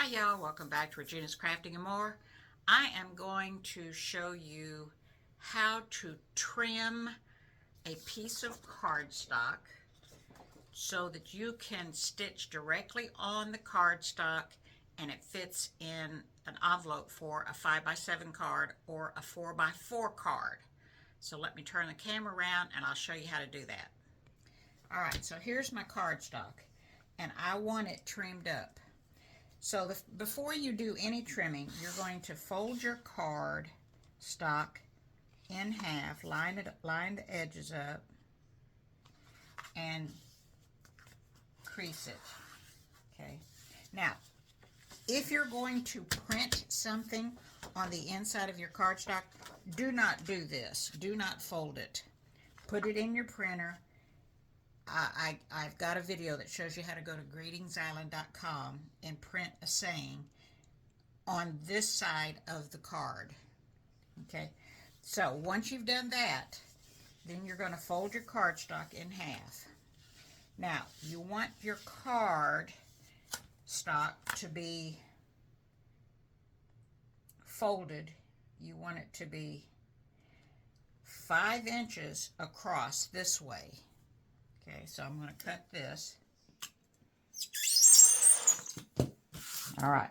Hi y'all, welcome back to Regina's Crafting and More. I am going to show you how to trim a piece of cardstock so that you can stitch directly on the cardstock and it fits in an envelope for a 5x7 card or a 4x4 card. So let me turn the camera around and I'll show you how to do that. Alright, so here's my cardstock and I want it trimmed up. So before you do any trimming, you're going to fold your card stock in half, line the edges up, and crease it. Okay. Now, if you're going to print something on the inside of your cardstock, do not do this. Do not fold it. Put it in your printer. I've got a video that shows you how to go to greetingsisland.com and print a saying on this side of the card. Okay, so once you've done that, then you're going to fold your cardstock in half. Now, you want your card stock to be folded. You want it to be 5 inches across this way. Okay, so I'm going to cut this. All right.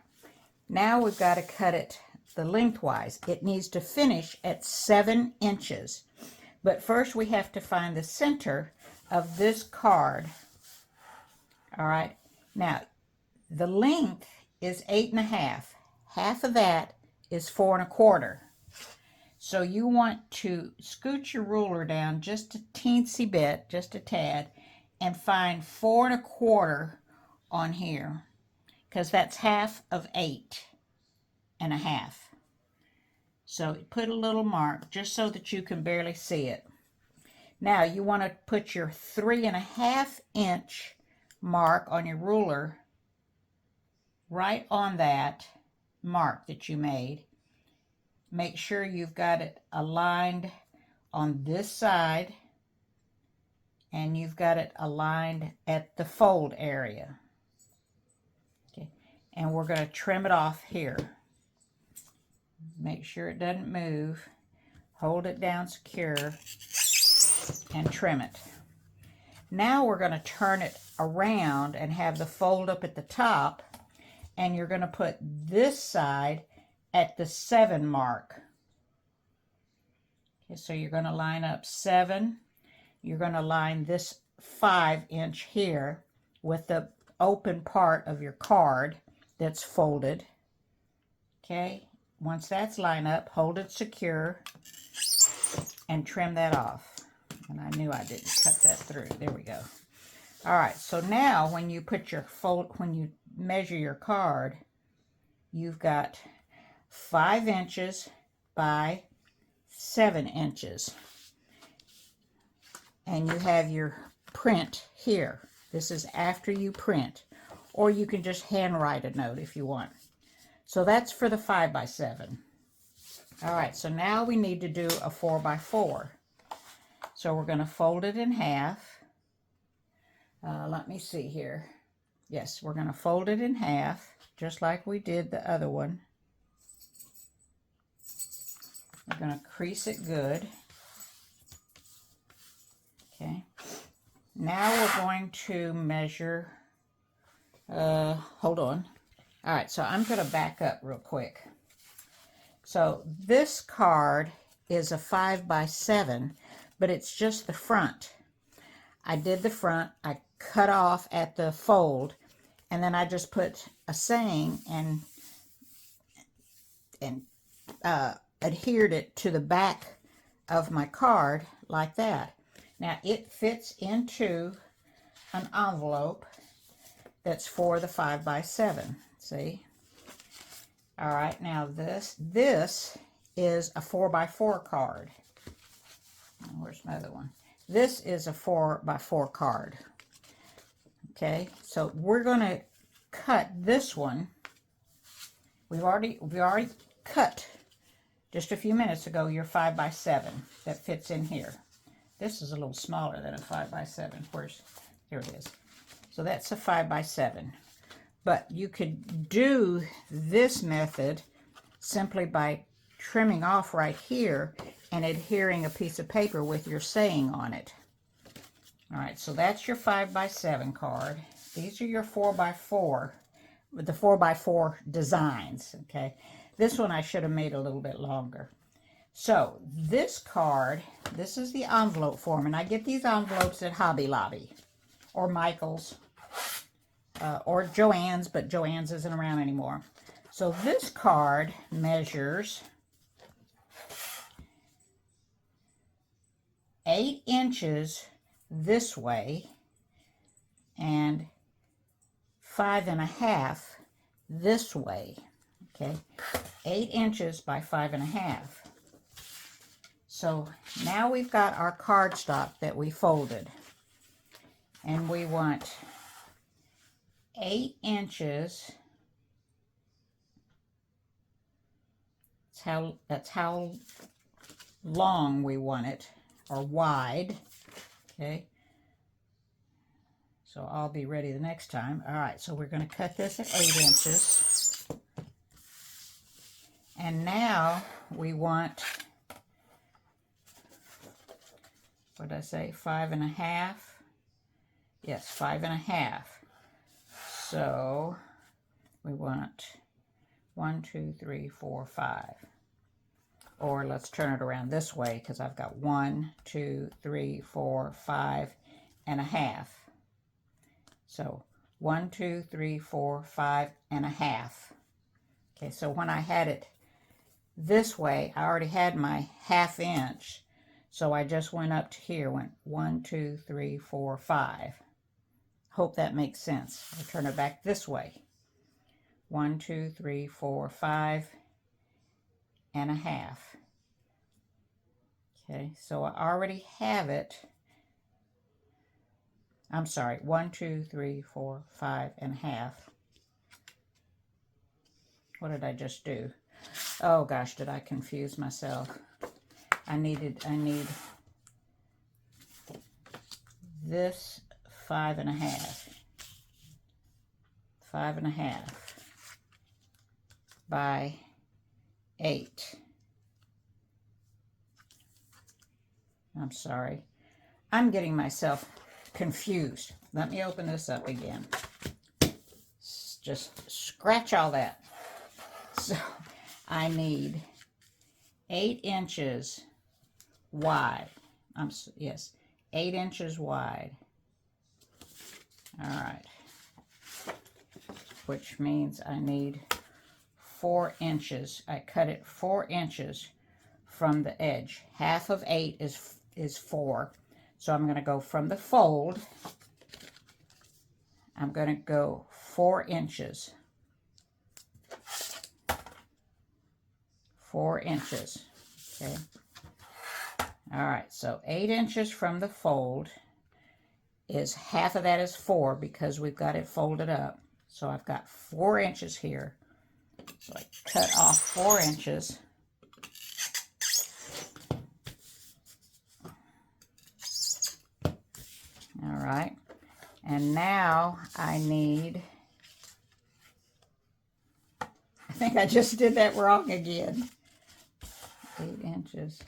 Now we've got to cut it the lengthwise. It needs to finish at 7 inches. But first we have to find the center of this card. All right. Now, the length is 8.5. Half of that is 4 1/4. So you want to scoot your ruler down just a teensy bit, just a tad, and find 4 1/4 on here, because that's half of 8.5. So put a little mark just so that you can barely see it. Now you want to put your 3.5 inch mark on your ruler right on that mark that you made. Make sure you've got it aligned on this side and you've got it aligned at the fold area. Okay, and we're going to trim it off here. Make sure it doesn't move. Hold it down secure and trim it. Now we're going to turn it around and have the fold up at the top, and you're going to put this side at the 7 mark. Okay, so you're going to line up 7. You're going to line this 5 inch here with the open part of your card that's folded. Okay, once that's lined up, hold it secure and trim that off. And I knew I didn't cut that through. There we go. All right, so now when you put your when you measure your card, you've got 5 inches by 7 inches. And you have your print here. This is after you print. Or you can just handwrite a note if you want. So that's for the 5x7. All right, so now we need to do a 4x4. So we're going to fold it in half. Let me see here. Yes, we're going to fold it in half, just like we did the other one. We're going to crease it good. Okay. Now we're going to measure, hold on. All right, so I'm going to back up real quick. So this card is a 5x7, but it's just the front. I did the front, I cut off at the fold, and then I just put a saying and adhered it to the back of my card like that. Now it fits into an envelope that's for the 5x7. See? All right, now this is a 4x4 card. Where's my other one? This is a 4x4 card. Okay, so we're going to cut this one. We already cut just a few minutes ago your 5x7 that fits in here. This is a little smaller than a 5x7. There it is. So that's a 5x7. But you could do this method simply by trimming off right here and adhering a piece of paper with your saying on it. All right, so that's your 5x7 card. These are your 4x4, with the 4x4 designs, okay? This one I should have made a little bit longer. So this card, this is the envelope form, and I get these envelopes at Hobby Lobby or Michael's or Joann's, but Joann's isn't around anymore. So this card measures 8 inches this way and 5.5 this way. Okay, 8 inches by 5.5. So now we've got our cardstock that we folded, and we want 8 inches. That's how long we want it, or wide. Okay, so I'll be ready the next time. All right, so we're going to cut this at 8 inches. And now we want, what did I say, 5.5? Yes, 5.5. So we want 1, 2, 3, 4, 5. Or let's turn it around this way, because I've got 1, 2, 3, 4, 5.5. So 1, 2, 3, 4, 5.5. Okay, so when I had it this way, I already had my 1/2 inch. So I just went up to here, went 1, 2, 3, 4, 5. Hope that makes sense. I'll turn it back this way. 1, 2, 3, 4, 5.5. Okay, so I already have it. I'm sorry, 1, 2, 3, 4, 5.5. What did I just do? Oh gosh, did I confuse myself? I need this 5.5. 5.5 by 8. I'm sorry. I'm getting myself confused. Let me open this up again. Just scratch all that. So I need 8 inches wide. Yes, 8 inches wide. All right. Which means I need 4 inches. I cut it 4 inches from the edge. 1/2 of 8 is 4. So I'm going to go from the fold. I'm going to go 4 inches. 4 inches. Okay. All right. So 8 inches from the fold is 1/2 of that is 4 because we've got it folded up. So I've got 4 inches here. So I cut off 4 inches. All right. And now I need, I think I just did that wrong again. 8 inches.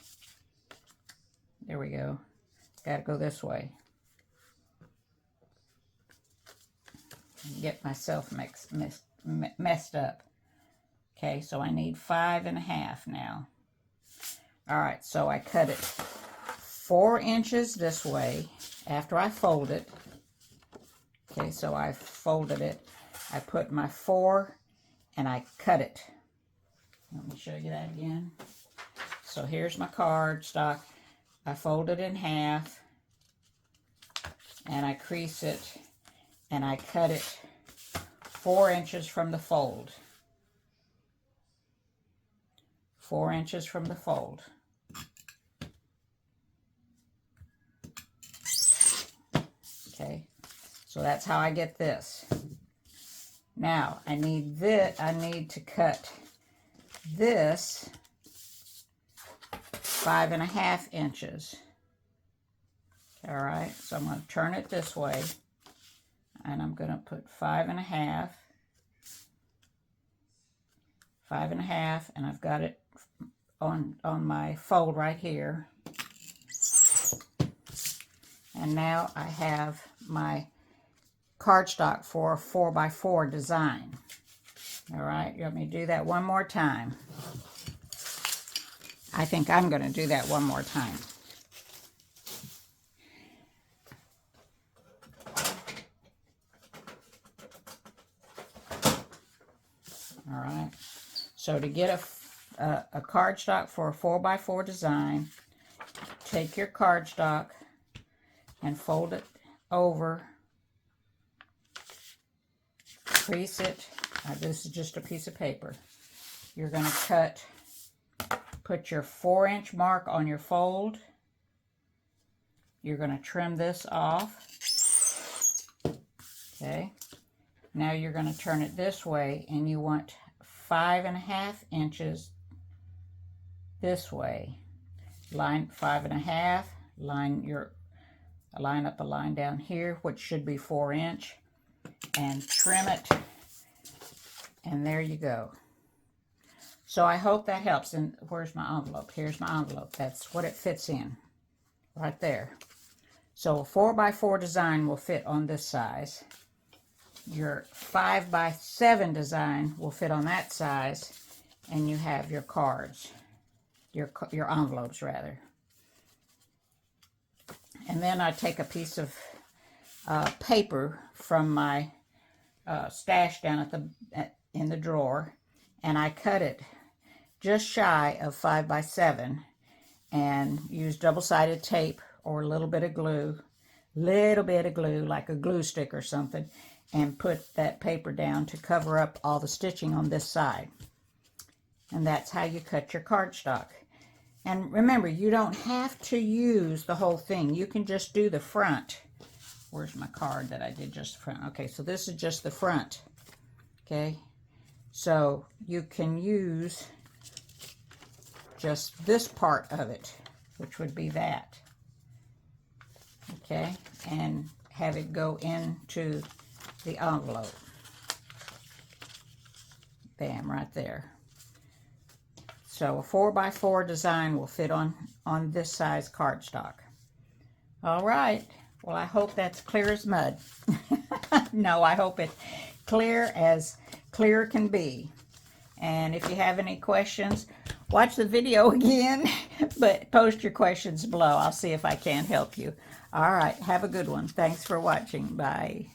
There we go. Got to go this way. Get myself messed up. Okay, so I need 5.5 now. All right, so I cut it 4 inches this way after I fold it. Okay, so I folded it. I put my 4 and I cut it. Let me show you that again. So here's my cardstock. I fold it in half and I crease it and I cut it 4 inches from the fold. 4 inches from the fold. Okay, so that's how I get this. Now I need this. I need to cut this 5.5 inches. All right, so I'm going to turn it this way, and I'm going to put 5.5 5.5, and I've got it on my fold right here. And now I have my cardstock for a 4x4 design. All right, you want me to do that one more time? I think I'm going to do that one more time. All right, so to get a cardstock for a 4x4 design, take your cardstock and fold it over, crease it. This is just a piece of paper. You're going to put your 4-inch mark on your fold. You're going to trim this off. Okay. Now you're going to turn it this way, and you want 5.5 inches this way. Line 5.5. Line up a line down here, which should be 4-inch, and trim it. And there you go. So I hope that helps. And where's my envelope? Here's my envelope. That's what it fits in, right there. So a 4x4 design will fit on this size. Your 5x7 design will fit on that size, and you have your cards, your envelopes rather. And then I take a piece of paper from my stash down in the drawer, and I cut it just shy of 5x7, and use double-sided tape or a little bit of glue, like a glue stick or something, and put that paper down to cover up all the stitching on this side. And that's how you cut your cardstock. And remember, you don't have to use the whole thing. You can just do the front. Where's my card that I did just the front? Okay, so this is just the front. Okay, so you can use just this part of it, which would be that. Okay, and have it go into the envelope. Bam, right there. So a 4x4 design will fit on this size cardstock. All right. Well, I hope that's clear as mud. No, I hope it's clear as clear can be. And if you have any questions, watch the video again, but post your questions below. I'll see if I can help you. All right. Have a good one. Thanks for watching. Bye.